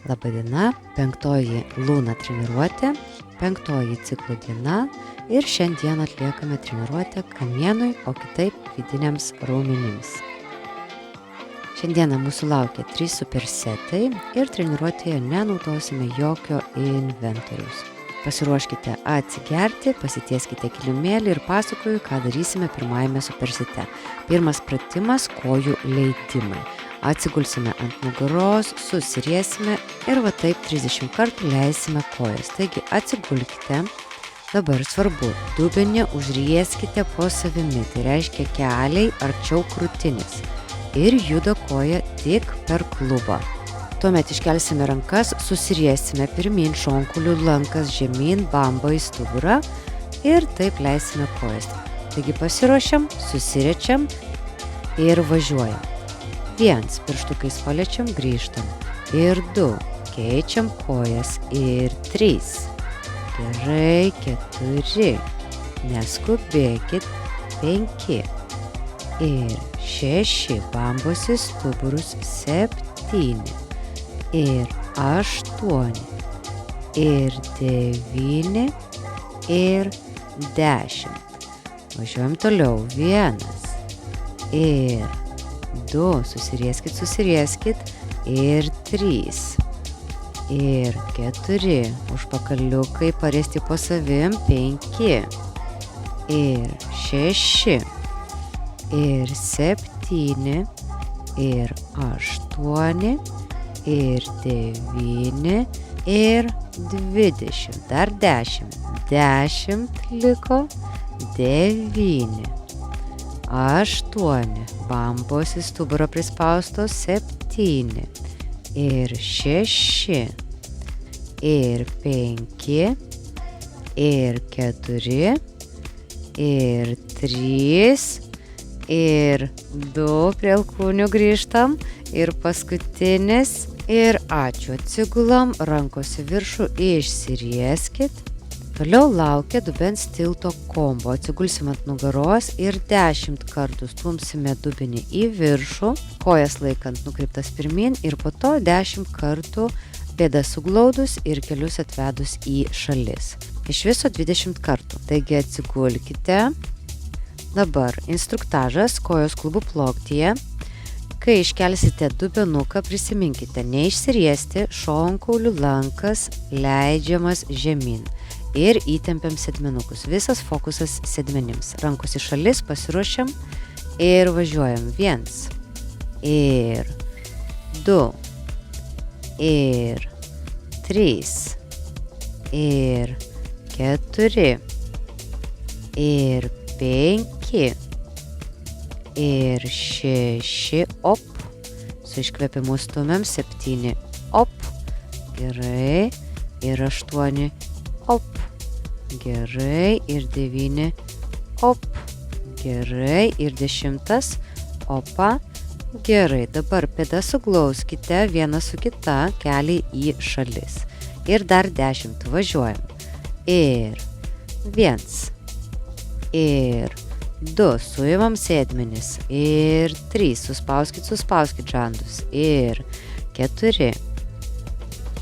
Labadiena, 5 Luna treniruotė, 5 ciklo diena ir šiandien atliekame treniruotę kamienui, o kitaip vidiniams raumenims. Šiandieną mūsų laukia 3 supersetai ir treniruotėje nenaudosime jokio inventoriaus. Pasiruoškite atsigerti, pasitieskite kilimėlį ir pasakoju, ką darysime pirmajame supersete. Pirmas pratimas – kojų leidimai. Atsigulsime ant nugaros, susiriesime ir va taip 30 kartų leisime kojas. Taigi atsigulkite. Dabar svarbu, dubenį užrieskite po savimi, tai reiškia keliai arčiau krūtinės. Ir juda koja tik per klubą. Tuomet iškelsime rankas, susiriesime pirmin, šonkulių lankas žemyn, bamba į stuburą ir taip leisime kojas. Taigi pasiruošiam, susiriečiam ir važiuojam. 1, pirštukais paliečiam, grįžtam. Ir 2, keičiam kojas. Ir 3, gerai, 4, neskubėkit, 5, ir 6, bambos į stuburus, 7, ir 8, ir 9, ir 10. Važiuojam toliau. 1, ir 2, susirieskit, ir 3, ir 4, užpakaliukai pariesti po savim, 5, ir 6, ir 7, ir 8, ir 9, ir 20, dar 10, 10 liko, 9, 8, bambos į stuburą prispaustos, 7, ir 6, ir 5, ir 4, ir 3, ir 2, prie alkūnių grįžtam, ir paskutinis, ir ačiū, atsigulam, rankos į viršų, išsirieskit. Toliau laukia dubens tilto kombo. Atsigulsim ant nugaros ir 10 kartų stumsime dubenį į viršų, kojas laikant nukreiptas pirmin ir po to 10 kartų pėdas suglaudus ir kelius atvedus į šalis. Iš viso 20 kartų. Taigi atsigulkite. Dabar instruktažas kojos klubų ploktyje. Kai iškelsite dubenuką, prisiminkite neišsiriesti, šonkaulių lankas leidžiamas žemyn. Ir įtempiam sėdmenukus. Visas fokusas sėdmenims. Rankos į šalis, pasiruošiam ir važiuojam. 1, ir 2, ir 3, ir 4, ir 5, ir 6, op. Su iškvėpimu stumiam, 7, op. Gerai. Ir 8, op. Gerai. Ir 9, op. Gerai. Ir 10, opa. Gerai. Dabar pėdas suglauskite viena su kita, keliai į šalis. Ir dar 10. Važiuojam. Ir 1, ir 2, suimam sėdmenis. Ir 3, suspauskit žandus. Ir 4,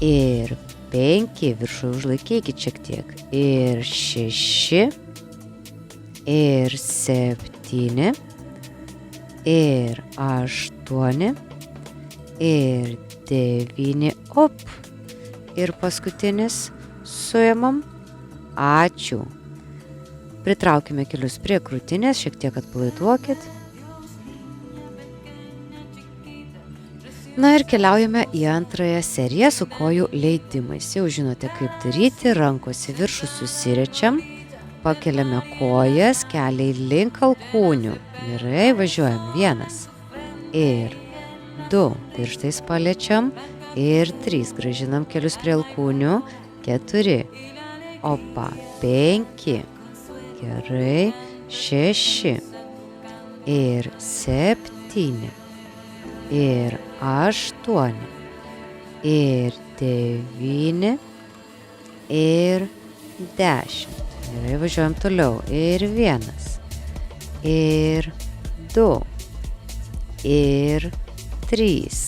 ir 5, viršų užlaikykit šiek tiek. Ir 6, ir 7, ir 8, ir 9, op. Ir paskutinis, suimam. Ačiū. Pritraukime kelius prie krūtinės, šiek tiek atpalaiduokit. Na ir keliaujame į antrąją seriją su kojų leidimais. Jau žinote, kaip daryti. Rankos į viršų susiriečiam, pakeliame kojas, keliai link alkūnių. Gerai, važiuojam. 1, ir 2, pirštais paliečiam, ir 3, grąžinam kelius prie alkūnių, 4, opa, 5, gerai, 6, ir 7, ir 8, ir 9, ir 10. Gerai, važiuojam toliau. Ir 1, ir 2, ir 3,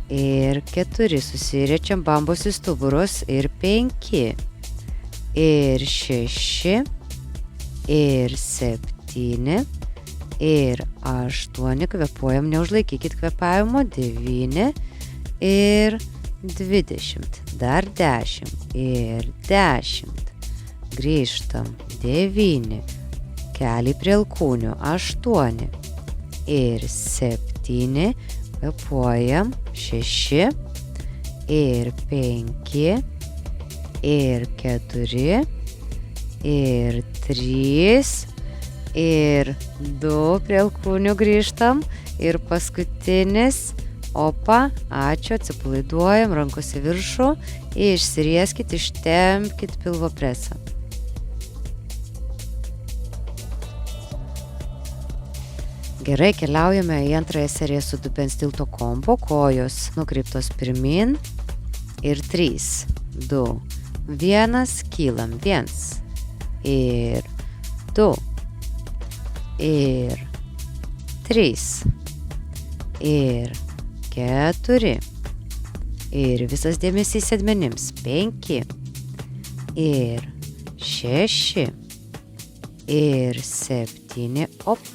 ir 4, susiriečiam bambos į stuburus, ir 5, ir 6, ir 7, ir 8, kvėpuojam, neužlaikykit kvėpavimo, 9, ir 20, dar 10, ir 10, grįžtam, 9, keliai prie alkūnių, 8, ir 7, kvėpuojam, 6, ir 5, ir 4, ir 3, ir 2, prie alkūnių grįžtam, ir paskutinis, opa, ačiū, atsipalaiduojam, rankos į viršų, išsirieskit, ištempkit pilvo presą. Gerai, keliaujame į antrąją seriją su dubens tilto kombo, kojos nukreiptos pirmin, ir 3, 2, 1, kylam, 1, ir 2, ir 3, ir 4, ir visas dėmesys sėdmenims, 5, ir 6, ir 7, op,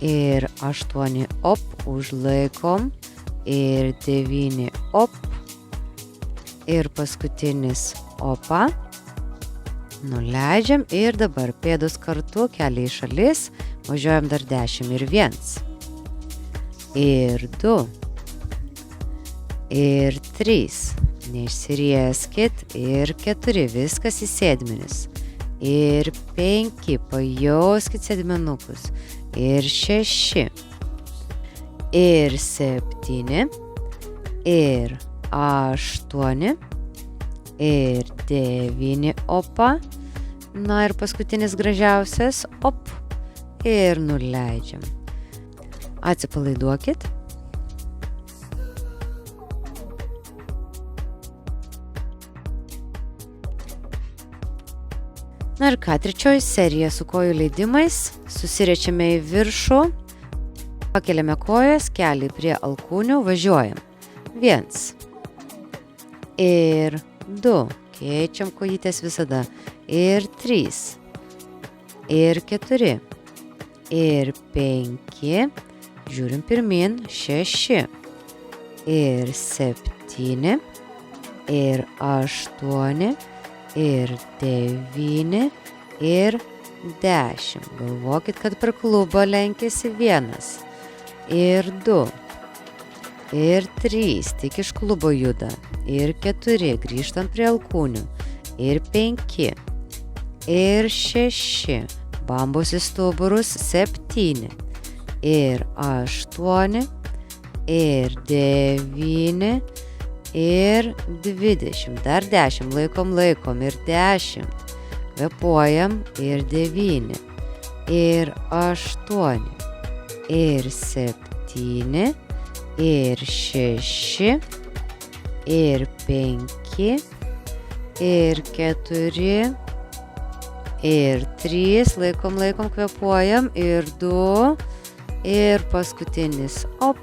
ir 8, op, užlaikom, ir 9, op, ir paskutinis, opa, nuleidžiam, ir dabar pėdos kartu, keliai į šalis, važiuojam dar 10, ir 1, ir 2, ir 3, neišsirieskit, ir 4, viskas į sėdmenis, ir 5, pajauskit sėdmenukus, ir 6, ir 7, ir 8, ir 9, opa, na ir paskutinis gražiausias, op, ir nuleidžiam. Atsipalaiduokit. Na ir ką, trečioji serija su kojų leidimais, susiriečiame į viršų, pakeliame kojas, keliai prie alkūnių, važiuojam. 1, ir 2, keičiam kojytės visada, ir 3, ir 4, ir 5, žiūrim pirmin, 6, ir 7, ir 8, ir 9, ir 10. Galvokit, kad per klubą lenkėsi 1, ir 2, ir 3, tik iš klubo juda, ir 4, grįžtam prie alkūnių, ir 5, ir 6, bambos į stuburus, 7, ir 8, ir 9, ir 20, dar 10, laikom, ir 10, kvėpuojam, ir 9, ir 8, ir 7, ir 6, ir 5, ir 4, ir 3, laikom, kvėpuojam, ir 2, ir paskutinis, op,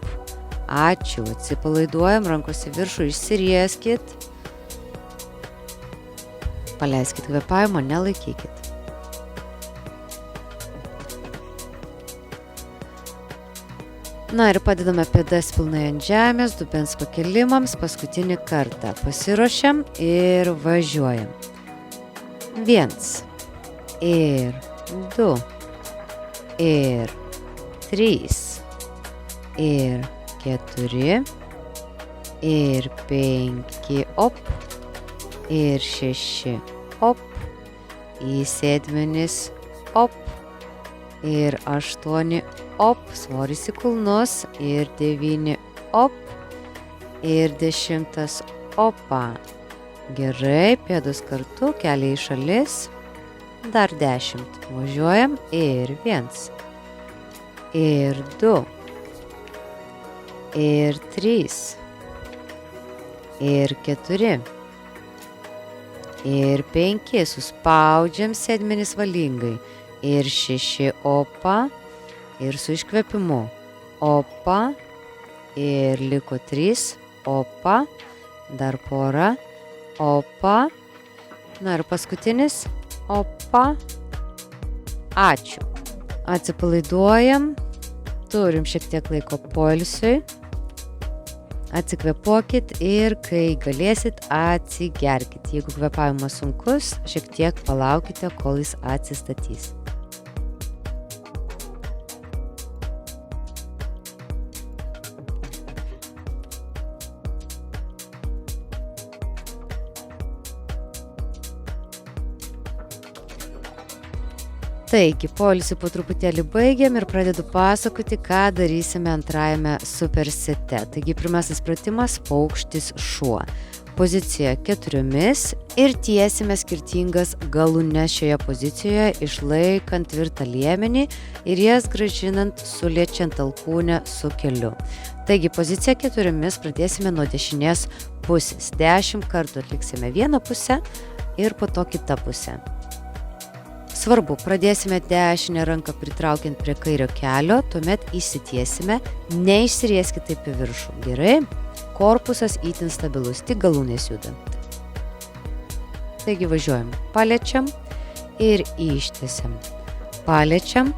ačiū, atsipalaiduojam, rankos į viršų, išsirieskit, paleiskit kvėpavimo, nelaikykit. Na ir padedame pėdas pilnai ant žemės, dubens pakelimams, paskutinį kartą. Pasiruošiam ir važiuojam. 1, ir 2, ir 3, ir 4, ir 5, op, ir 6, op, į sėdmenis, op, ir 8, op, svoris į kulnus, ir 9, op, ir 10, opa. Gerai, pėdos kartu, keliai į šalis, dar 10, važiuojam, ir 1, ir 2, ir 3, ir 4, ir 5, suspaudžiam sėdmenis valingai, ir 6, opa, ir su iškvėpimu, opa, ir liko 3, opa, dar pora, opa, na ir paskutinis, opa, ačiū. Atsipalaiduojam, turim šiek tiek laiko poilsiui, atsikvėpuokit ir kai galėsit, atsigerkit. Jeigu kvėpavimas sunkus, šiek tiek palaukite, kol jis atsistatys. Taigi, poilsį po truputėlį baigiam ir pradedu pasakoti, ką darysime antrajame supersete. Taigi, pirmasis pratimas – paukštis šuo. Pozicija 4 ir tiesime skirtingas galūnes šioje pozicijoje, išlaikant tvirtą liemenį ir jas grąžinant suliečiant alkūnę su keliu. Taigi, pozicija 4 pradėsime nuo dešinės pusės. 10 kartų atliksime vieną pusę ir po to kitą pusę. Svarbu, pradėsime dešinę ranką pritraukiant prie kairio kelio, tuomet įsitiesime, neišsirieskit taip į viršų. Gerai? Korpusas itin stabilus, tik galūnės judant. Taigi važiuojam. Paliečiam ir ištiesiam. Paliečiam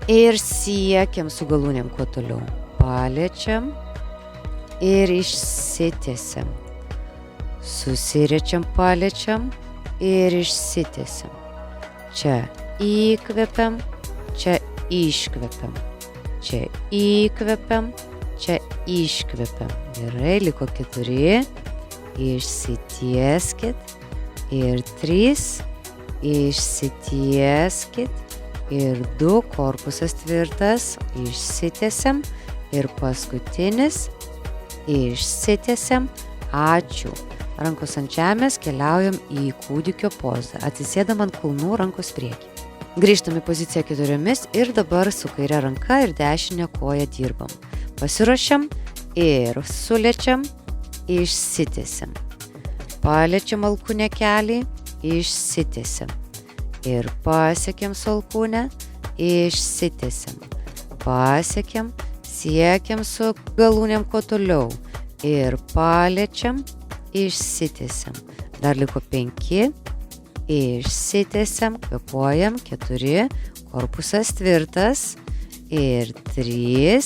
ir siekiam su galūnėm kuo toliau. Paliečiam ir išsitiesiam. Susiriečiam, paliečiam ir išsitiesiam. Čia įkvepiam, čia iškvepiam. Čia įkvepiam, čia iškvepiam. Gerai, liko 4. Išsitieskit. Ir 3. Išsitieskit. Ir 2. Korpusas tvirtas. Išsitiesiam. Ir paskutinis. Išsitiesiam. Ačiū. Rankos ant žemės, keliaujam į kūdikio pozą. Atsisėdam ant kulnų, rankos priekį. Grįžtam į poziciją 4 ir dabar su kaire ranka ir dešinė koja dirbam. Pasiruošiam ir suliečiam, išsitiesiam. Paliečiam alkūnę kelį, išsitiesiam. Ir pasiekiam su alkūne, išsitiesiam. Pasiekiam, siekiam su galūnėm kuo toliau. Ir paliečiam, išsitiesiam. Dar liko 5. Išsitiesiam, kvėpuojam. 4. Korpusas tvirtas. Ir 3.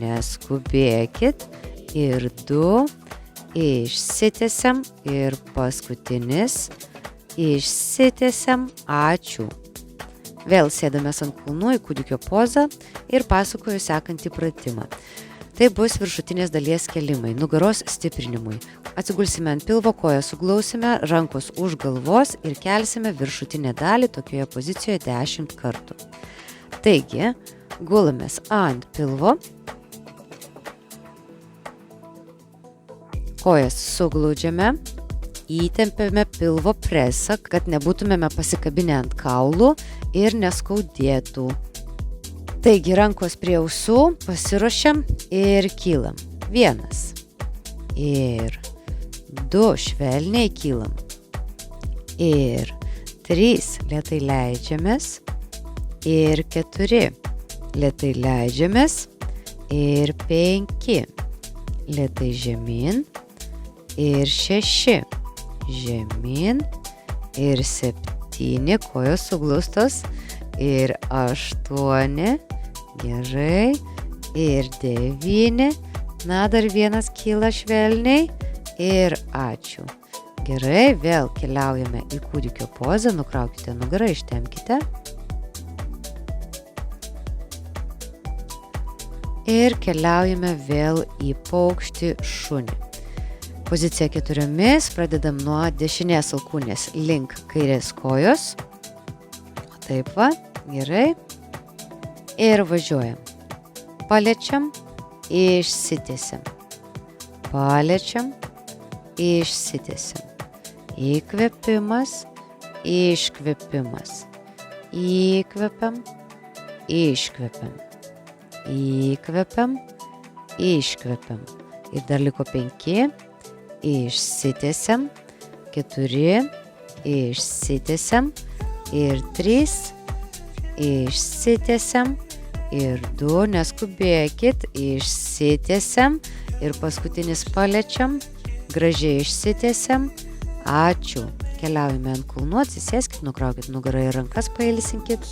Neskubėkit. Ir 2. Išsitiesiam. Ir paskutinis. Išsitiesiam. Ačiū. Vėl sėdamės ant kulnų į kūdikio pozą ir pasakoju sekantį pratimą. Tai bus viršutinės dalies kėlimai, nugaros stiprinimui. Atsigulsime ant pilvo, koją suglausime, rankos už galvos ir kelsime viršutinę dalį tokioje pozicijoje 10 kartų. Taigi, gulamės ant pilvo, kojas suglaudžiame, įtempiame pilvo presą, kad nebūtumėme pasikabinę ant kaulų ir neskaudėtų. Taigi, rankos prie ausų, pasiruošiam ir kylam. 1. Ir 2. Švelniai kylam. Ir 3. Lėtai leidžiamės. Ir 4. Lėtai leidžiamės. Ir 5. Lėtai žemyn. Ir 6. Žemyn. Ir 7. Kojos suglaustos. Ir 8. Gerai. Ir 9. Na, dar vienas kyla švelniai. Ir ačiū. Gerai, vėl keliaujame į kūdikio pozą. Nukraukite nugarą, ištempkite. Ir keliaujame vėl į paukštį šunį. Pozicija 4. Pradedam nuo dešinės alkūnės link kairės kojos. Taip va, gerai. Ir važiuojam. Paliečiam, išsitiesiam. Paliečiam, išsitiesiam. Įkvėpimas, iškvėpimas. Įkvepiam, iškvepiam. Įkvepiam, iškvepiam. Ir dar liko 5. Išsitiesiam. 4. Išsitiesiam. Ir 3. Išsitiesiam. ir 2, neskubėkit, išsitiesiam ir paskutinis paliečiam, gražiai išsitiesiam, ačiū. Keliaujame ant kulnų, atsisėskit, nukraukit nugarą ir rankas, pailsinkit.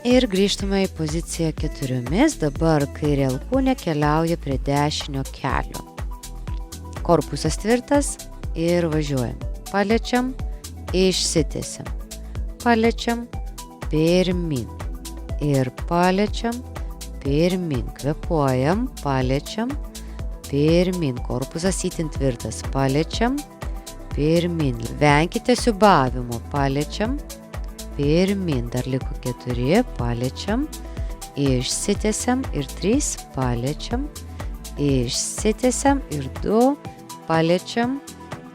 Ir grįžtame į poziciją 4, dabar kairė alkūnė keliauja prie dešinio kelio. Korpusas tvirtas ir važiuojam. Paliečiam, išsitiesiam. Paliečiam, pirmin. Ir paliečiam, pirmin. Kvėpuojam, paliečiam, pirmin. Korpusas itin tvirtas. Paliečiam, pirmin. Venkite siūbavimo. Paliečiam, pirmin. Dar liko 4. Paliečiam, išsitiesiam ir 3. Paliečiam, išsitiesiam ir 2. Paliečiam,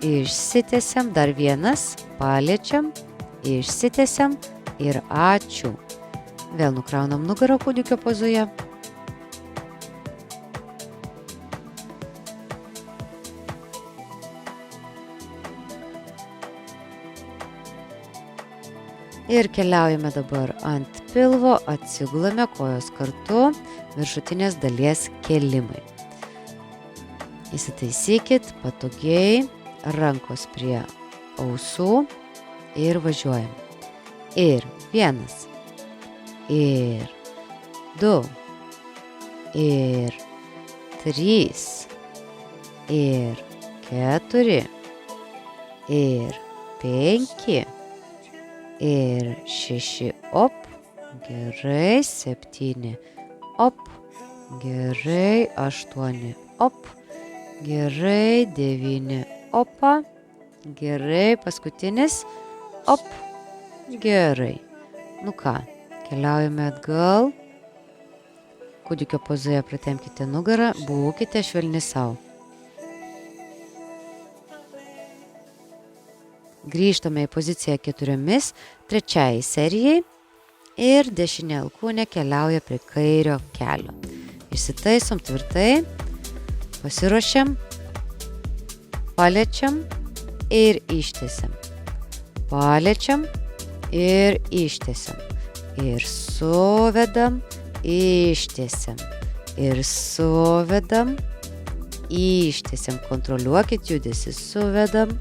išsitiesiam. Dar 1. Paliečiam, išsitiesiam ir ačiū. Vėl nukraunam nugarą kūdikio pozoje. Ir keliaujame dabar ant pilvo, atsigulame kojos kartu, viršutinės dalies kėlimai. Įsitaisykit patogiai, rankos prie ausų ir važiuojam. Ir 1, ir 2, ir 3, ir 4, ir 5, ir 6, op, gerai, 7, op, gerai, 8, op, gerai, 9, opa, gerai, paskutinis, op, gerai. Nu ką, keliaujame atgal, kūdikio pozoje pratempkite nugarą, būkite švelni sau. Grįžtame į poziciją 4, 3 serijai ir dešinė alkūnė keliauja prie kairio kelio. Išsitaisom tvirtai, pasiruošiam, paliečiam ir ištiesiam. Paliečiam ir ištiesiam. Ir suvedam, ištiesiam. Ir suvedam, ištiesiam. Kontroliuokit judesį, suvedam,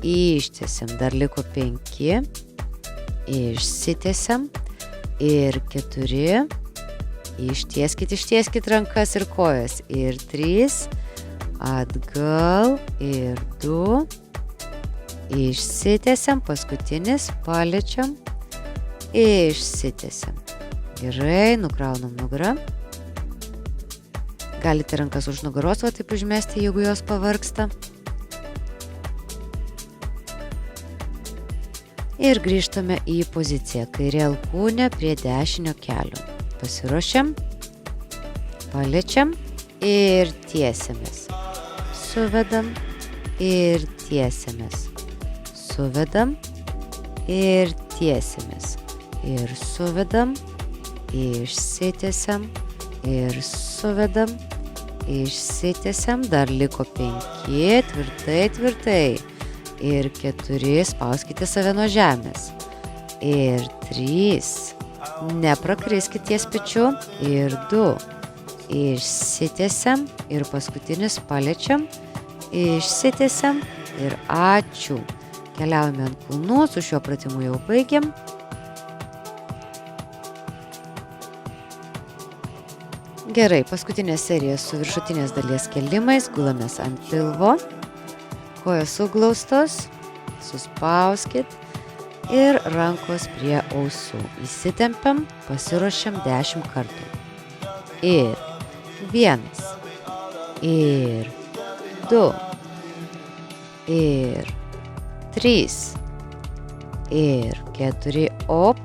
ištiesiam. Dar liko 5, išsitiesiam ir 4, ištieskit rankas ir kojas ir 3, atgal ir 2, išsitiesiam, paskutinis, paliečiam, išsitiesiam. Gerai, nukraunam nugarą. Galite rankas už nugaros, o taip užmesti, jeigu jos pavargsta. Ir grįžtame į poziciją. Kairė alkūnė prie dešinio kelio. Pasiruošiam, paliečiam ir tiesiamės. Suvedam ir tiesiamės. Suvedam ir tiesiamės. Ir suvedam, išsitiesiam ir suvedam, išsitiesiam. Dar liko 5, tvirtai. Ir 4, spauskite save nuo žemės. Ir 3, neprakriskit ties pečiu. Ir 2, išsitiesiam ir paskutinis paliečiam, išsitiesiam ir ačiū. Keliaujame ant kulnų, su šiuo pratimu jau baigiam. Gerai, paskutinė serija su viršutinės dalies kėlimais, gulamės ant pilvo. Kojos suglaustos, suspauskit ir rankos prie ausų. Įsitempiam, pasiruošiam 10 kartų. Ir 1, ir 2, ir 3, ir 4, op,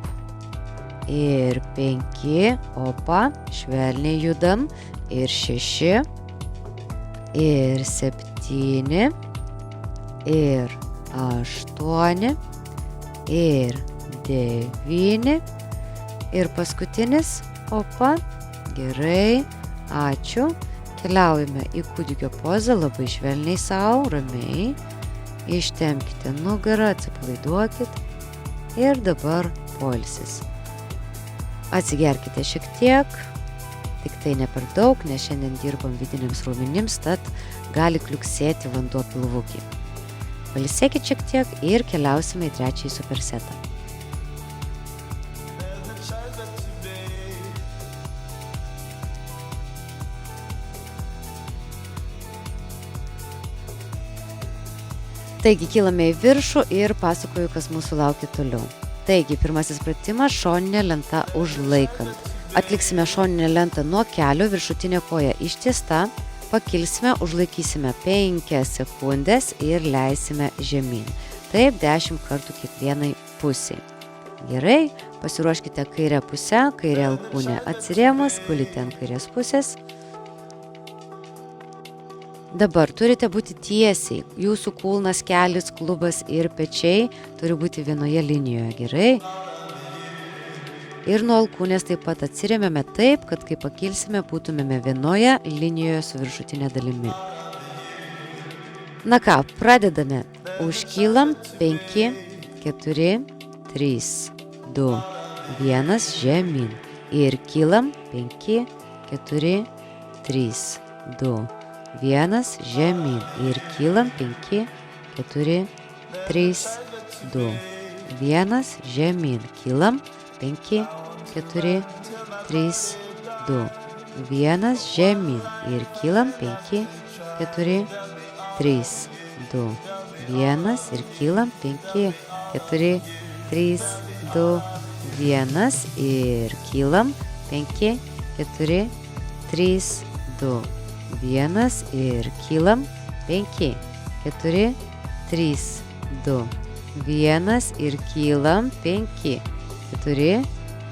ir 5, opa, švelniai judam, ir 6, ir 7, ir 8, ir 9, ir paskutinis, opa, gerai, ačiū. Keliaujame į kūdikio pozą, labai švelniai sau, ramiai, Ištempkite nugarą, atsipalaiduokit ir dabar poilsis. Atsigerkite šiek tiek, tik tai ne per daug, nes šiandien dirbam vidiniams raumenims, tad gali kliuksėti vanduo pilvukį. Pailsėkit šiek tiek ir keliausime į trečiąjį supersetą. Taigi, kylame į viršų ir pasakoju, kas mūsų laukia toliau. Taigi, pirmasis pratimas – šoninė lenta užlaikant. Atliksime šoninę lentą nuo kelio, viršutinė koja ištiesta, pakilsime, užlaikysime 5 sekundės ir leisime žemyn. Taip 10 kartų kiekvienai pusiai. Gerai, pasiruoškite kairę pusę, kairė alkūnė atsirėmus, gulite ant kairės pusės. Dabar turite būti tiesiai, jūsų kulnas, kelis, klubas ir pečiai turi būti vienoje linijoje, gerai? Ir nuo alkūnės taip pat atsirėmėme taip, kad kai pakilsime, būtumėme vienoje linijoje su viršutinė dalimi. Na ką, pradedame. Užkylam 5, 4, 3, 2, 1, žemyn. Ir kylam 5, 4, 3, 2, 1, žemyn. Ir kylam 5, 4, 3, 2, 1, žemyn. Kylam 5, 4, 3, 2, 1, žemyn. Ir kylam 5, 4, 3, 2, 1. Ir kylam 5, 4, 3, 2, 1. Ir kylam 5, 4, 3, 2, 1 ir kylam 5, 4, 3, 2, 1 ir kylam 5, 4,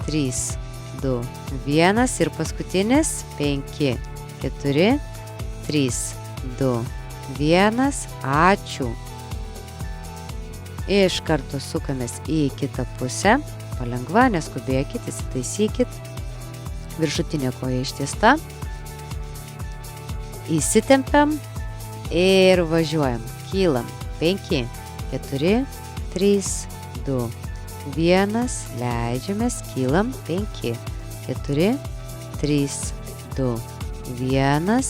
3, 2, 1 ir paskutinis 5, 4, 3, 2, 1. Ačiū. Iš karto sukamės į kitą pusę. Palengva, neskubėkit, įsitaisykit. Viršutinė koja ištiesta. Įsitempiam ir važiuojam. Kylam 5, 4, 3, 2, 1. Leidžiamės, kylam 5, 4, 3, 2, 1.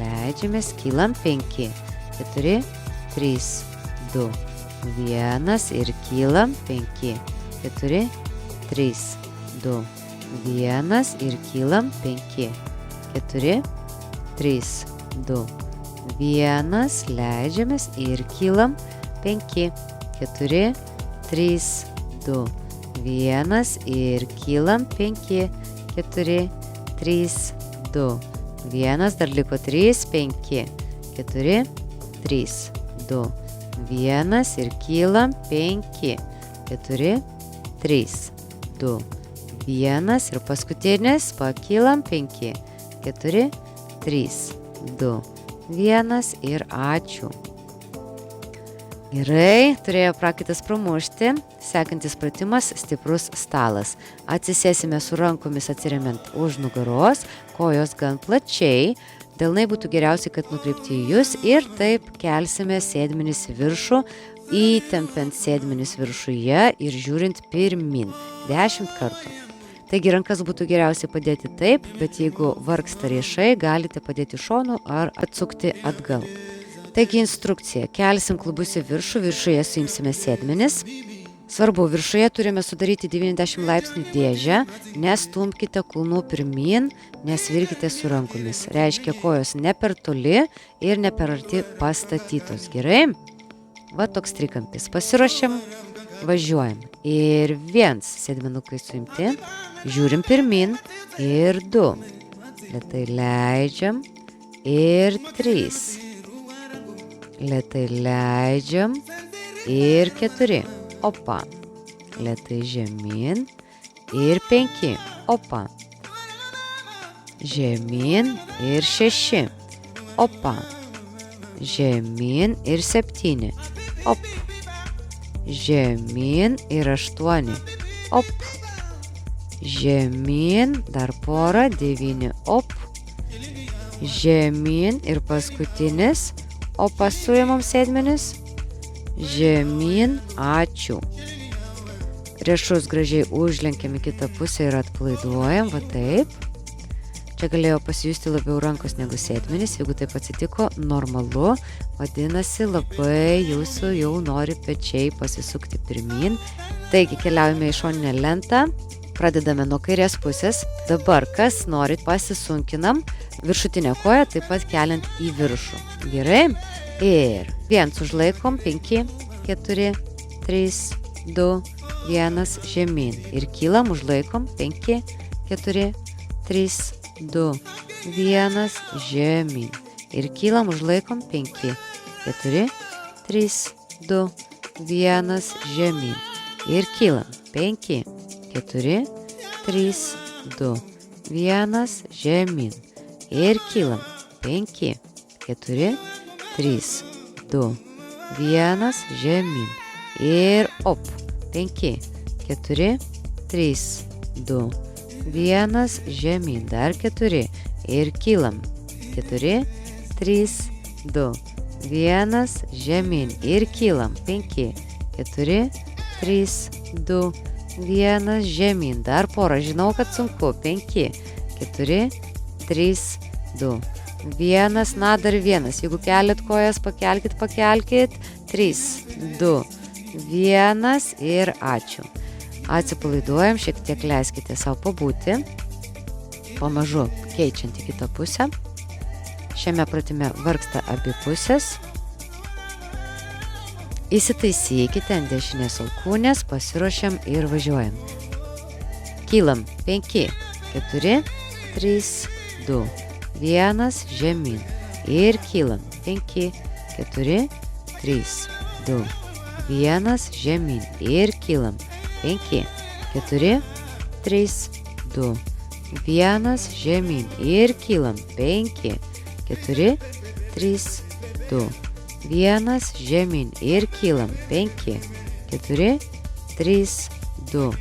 Leidžiamės, kylam 5, 4, 3, 2, 1. Ir kylam 5, 4, 3, 2, 1. Ir kylam 5, 4, 3, 2, 1, leidžiamės ir kylam 5, 4, 3, 2, 1 ir kylam 5, 4, 3, 2, 1, dar liko 3, 5, 4, 3, 2, 1 ir kylam 5, 4, 3, 2, 1 ir paskutinis pakylam 5, 4, 3, 2, 1 ir ačiū. Gerai, turėjo prakaitas pramušti. Sekantis pratimas – stiprus stalas. Atsisėsime su rankomis atsiremiant už nugaros, kojos gan plačiai. Delnai būtų geriausiai, kad nukreipti į jus ir taip kelsime sėdmenis į viršų, įtempiant sėdmenis viršuje ir žiūrint pirmin 10 kartų. Taigi rankas būtų geriausiai padėti taip, bet jeigu vargsta riešai, galite padėti šonu ar atsukti atgal. Taigi instrukcija. Kelsim klubus į viršų, viršuje suimsime sėdmenis. Svarbu, viršuje turime sudaryti 90 laipsnių dėžę, nestumkite kulnų pirmin, nesvirkite su rankomis. Reiškia, kojos ne per toli ir ne per arti pastatytos. Gerai? Va toks trikampis. Pasiruošiam, važiuojam. Ir 1, sėdmenukai suimti, žiūrim pirmin ir 2. Lėtai leidžiam ir 3. Lėtai leidžiam ir 4. Opa. Lėtai žemyn ir 5. Opa. Žemyn ir 6. Opa. Žemyn ir 7. Op. Žemyn ir 8. Op. Žemyn, dar porą, 9. Op. Žemyn ir paskutinis. Opa, suimam sėdmenis. žemyn, ačiū. Riešus gražiai užlenkiam į kitą pusę ir atpalaiduojam, va taip. Čia galėjo pasijusti labiau rankos negu sėdmenys, jeigu taip atsitiko, normalu, vadinasi, labai jūsų jau nori pečiai pasisukti pirmin. Taigi, keliaujame į šoninę lentą, pradedame nuo kairės pusės. Dabar, kas norit, pasisunkinam viršutinę koją, taip pat keliant į viršų. Gerai? Ir viens užlaikom, 5, 4, 3, 2, 1, žemyn. Ir kylam, užlaikom, 5, 4, 3, 2, 1, žemyn. Ir kylam, užlaikom, 5, 4, 3, 2, 1, žemyn. Ir kylam, 5, 4, 3, 2, 1, žemyn. Ir kylam, 5, 4, 3, 2, 1, žemyn. Ir op, 5, 4, 3, 2, 1, žemyn. Dar 4. Ir kylam, 4, 3, 2, 1, žemyn. Ir kylam, 5, 4, 3, 2, 1, žemyn. Dar porą, žinau, kad sunku, 5, 4, 3, 2, 1, na dar 1. Jeigu keliat kojas, pakelkit, 3, 2, 1 ir ačiū. Atsipalaiduojam, šiek tiek leiskite savo pabūti, pamažu keičiant į kitą pusę. Šiame pratime vargsta abi pusės. Įsitaisykite ant dešinės alkūnės, pasiruošiam ir važiuojam. Kylam, 5, 4, 3, 2, 1, žemyn. Ir kylam, 5, 4, 3, 2, 1, žemyn. Ir kylam, 5, 4, 3, 2, 1, žemyn. Ir kylam, 5, 4, 3, 2, 1, žemyn. Ir kylam, 5, 4, 3, 2,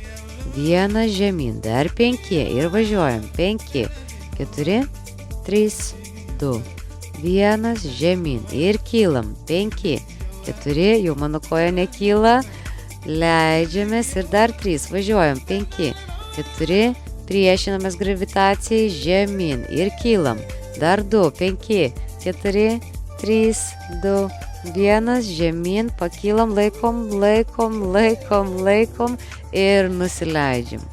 1, žemyn. Dar 5 ir važiuojam, 5, 4, 3, 2, 1, žemyn. Ir kylam, 5, 4, jau mano koja nekyla. Leidžiamės ir dar 3, važiuojam, 5, 4, priešinamės gravitacijai, žemyn ir kylam, dar 2, 5, 4, 3, 2, 1, žemyn, pakylam, laikom ir nusileidžiam.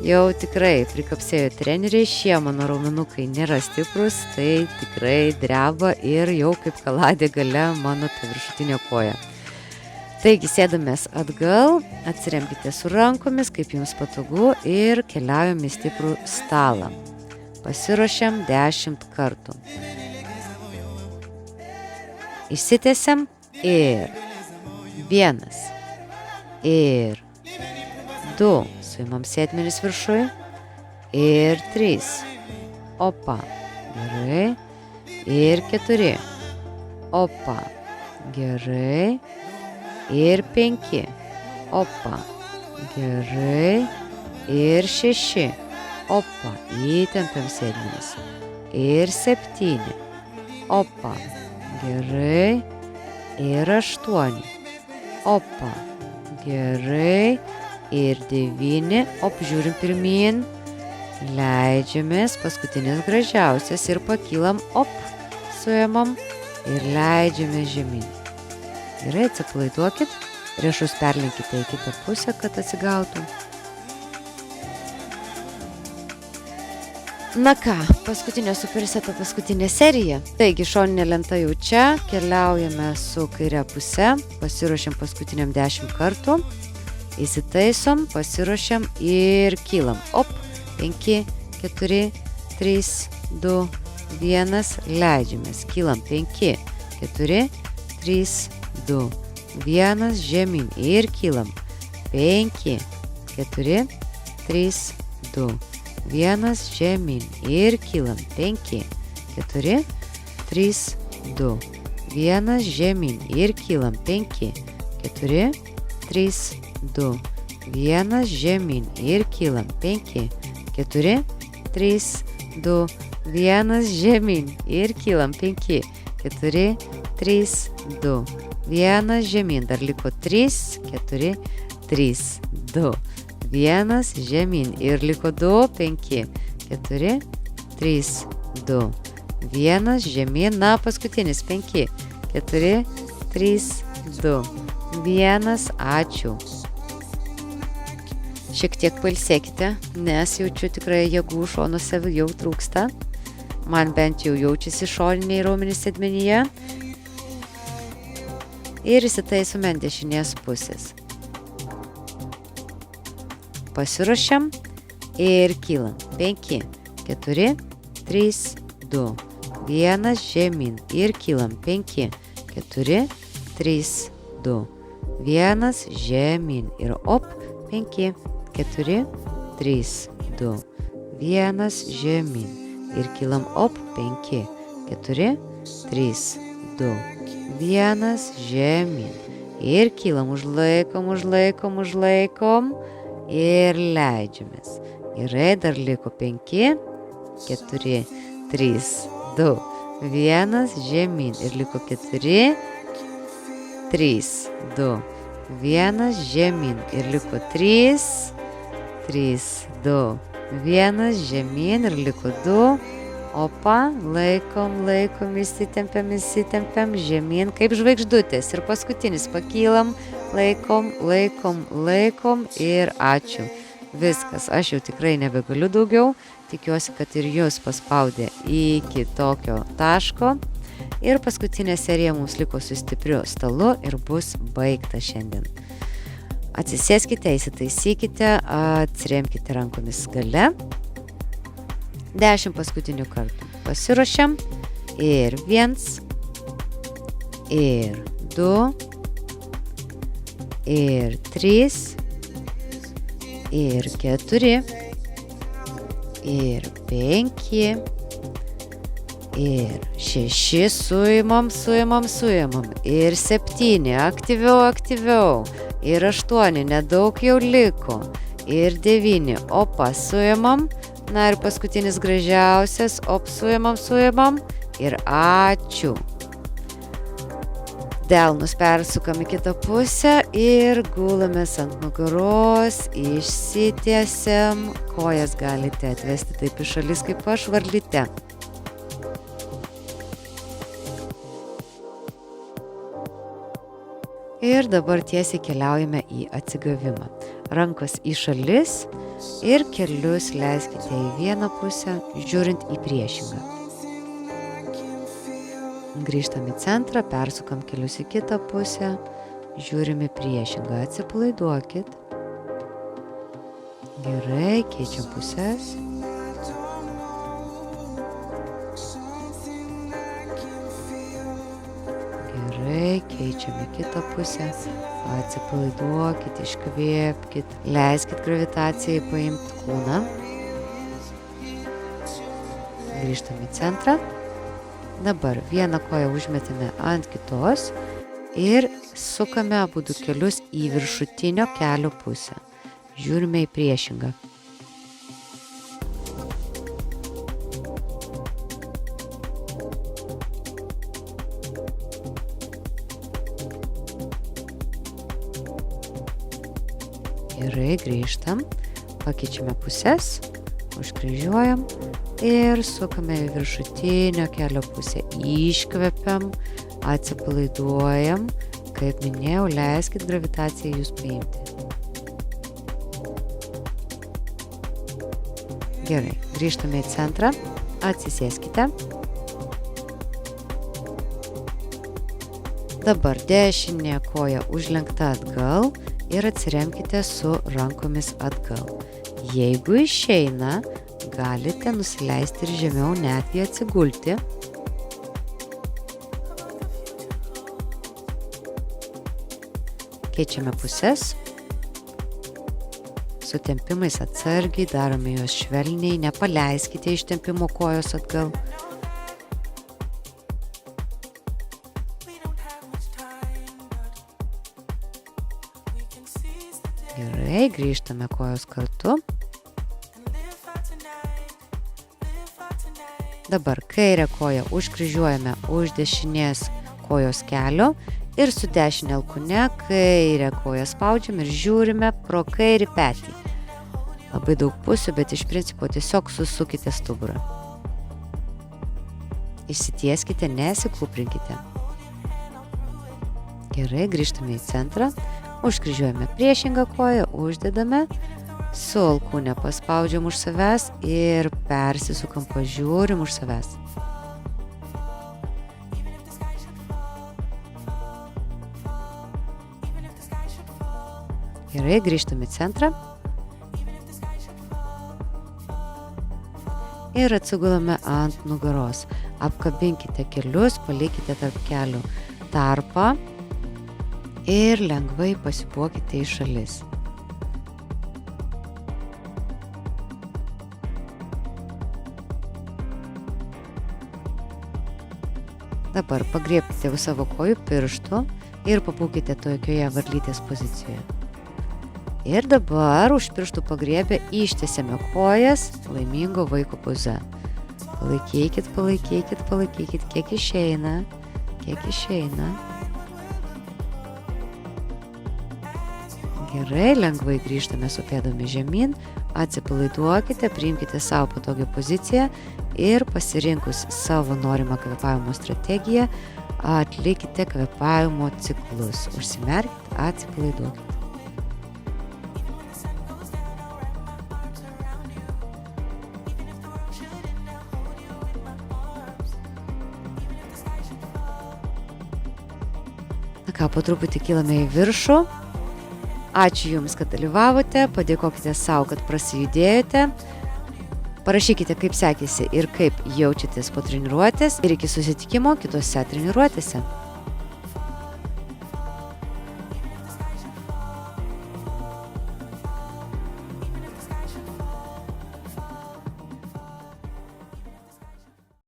Jau tikrai prikapsėjo treneriai, šie mano raumenukai nėra stiprus, tai tikrai dreba ir jau kaip kaladė gale mano ta viršutinė koja. Taigi sėdamės atgal, atsiremkite su rankomis, kaip jums patogu ir keliaujam į stiprų stalą. Pasiruošiam 10 kartų. Išsitiesiam ir 1, ir 2, suimam sėdmenis viršui, ir 3, opa, gerai, ir 4, opa, gerai, ir 5, opa, gerai, ir 6, opa, įtempiam sėdmenis, ir 7, opa, gerai, ir 8, opa, gerai, ir 9, žiūrim pirmin, leidžiamės, paskutinis gražiausias ir pakylam, suėmam ir leidžiamės žemyn. Gerai, atsipalaiduokit, riešus perlenkite į kitą pusę, kad atsigautų. Na ką, paskutinio superseto paskutinė serija. Taigi šoninė lenta jau čia, keliaujame su kaire puse, pasiruošiam paskutiniam 10 kartų. Įsitaisom, pasiruošiam ir kylam. 5, 4, 3, 2, 1, leidžiamės. Kylam 5, 4, 3, 2, 1, žemyn. Ir kylam 5, 4, 3, 2, 1, žemyn. Ir kylam 5, 4, 3, 2, 1, žemyn. Ir kylam 5, 4, 3, 2, 1, žemyn. Ir kylam 5, 4, 3, 2, 1, žemyn. Ir kylam 5, 4, 3, 2, 1 žemyn, dar liko 3, 4, 3, 2, 1 žemyn ir liko 2, 5, 4, 3, 2, 1 žemyn, na paskutinis 5, 4, 3, 2, 1, ačiū. Šiek tiek pailsėkite, nes jaučiu tikrai jėgų šonuose jau trūksta. Man bent jau jaučiasi šoniniai raumenys sėdmenyje. Ir įsitaisome ant dešinės pusės. Pasiruošiam ir kylam. 5, 4, 3, 2, 1 žemyn ir kylam. 5, 4, 3, 2, 1 žemyn ir op, 5, 4, 3, 2, 1 žemyn ir kylam op, 5, 4, 3, 2, 1 žemyn ir kylam, užlaikom ir leidžiamės. Gerai, dar liko 5, 4, 3, 2, 1 žemyn ir liko 4, 3, 2, 1 žemyn ir liko 3, 3, 2, 1 žemyn ir liko 2, opa, laikom, įsitempiam, žemyn, kaip žvaigždutės ir paskutinis pakylam, laikom ir ačiū. Viskas, aš jau tikrai nebegaliu daugiau, tikiuosi, kad ir jūs paspaudė iki tokio taško. Ir paskutinė serija mums liko su stipriu stalu ir bus baigta šiandien. Atsisėskite, įsitaisykite, atsiremkite rankomis gale. 10 paskutinių kartų. Pasiruošiam. Ir 1, ir 2, ir 3, ir 4, ir 5, ir 6, suimam, ir 7, aktyviau, ir 8, nedaug jau liko, ir 9, opa, suimam, na ir paskutinis gražiausias, op, suimam, ir ačiū. Delnus persukam į kitą pusę ir gulamės ant nugaros, išsitiesiam, kojas galite atvesti taip į šalis kaip aš varlyte. Ir dabar tiesiai keliaujame į atsigavimą. Rankos į šalis ir kelius leiskite į vieną pusę, žiūrint į priešingą. Grįžtam į centrą, persukam kelius į kitą pusę, žiūrim į priešingą, atsipalaiduokit. Gerai, keičiam pusės. Gerai, keičiam į kitą pusę, atsipalaiduokit, iškvėpkit, leiskit gravitacijai paimti kūną. Grįžtam į centrą. Dabar vieną koją užmetame ant kitos ir sukame abudu kelius į viršutinio kelio pusę. Žiūrime į priešingą. Gerai, grįžtam, pakeičiame pusės, užkryžiuojam ir sukame į viršutinio kelio pusę. Iškvepiam, atsipalaiduojam, kaip minėjau, leiskit gravitacijai jūs paimti. Gerai, grįžtame į centrą, atsisėskite. Dabar dešinė koja užlenkta atgal ir atsiremkite su rankomis atgal. Jeigu išeina, galite nusileisti ir žemiau netgi atsigulti. Keičiame pusės. Su tempimais atsargiai, darome juos švelniai, nepaleiskite ištempimo kojos atgal. Gerai, grįžtame kojos kartu. Dabar kairę koją užkryžiuojame už dešinės kojos kelio Ir su dešinė alkūne kairę koją spaudžiam ir žiūrime pro kairį petį. Labai daug pusių, bet iš principo tiesiog susukite stuburą. Išsitieskite, nesikūprinkite. Gerai, grįžtame į centrą, užkryžiuojame priešingą koją, uždedame, su alkūne paspaudžiam už savęs ir persisukam, pažiūrim už savęs. Gerai, grįžtame į centrą. Ir atsigulame ant nugaros. Apkabinkite kelius, palikite tarp kelių tarpą ir lengvai pasipuokite į šalis. Dabar pagriebkite savo kojų pirštų ir papūkite tokioje varlytės pozicijoje. Ir dabar už pirštų pagriebę ištiesiame kojas laimingo vaiko poza. Palaikykit, kiek išeina. Gerai, lengvai grįžtame su pėdomis žemyn, atsipalaiduokite, priimkite savo patogią poziciją ir pasirinkus savo norimą kvėpavimo strategiją, atlikite kvėpavimo ciklus. Užsimerkite, atsipalaiduokite. Na ką, po truputį kylame į viršų. Ačiū Jums, kad dalyvavote, padėkokite savo, kad prasijudėjote. Parašykite, kaip sekėsi ir kaip jaučiatės po treniruotės ir iki susitikimo kitose treniruotėse.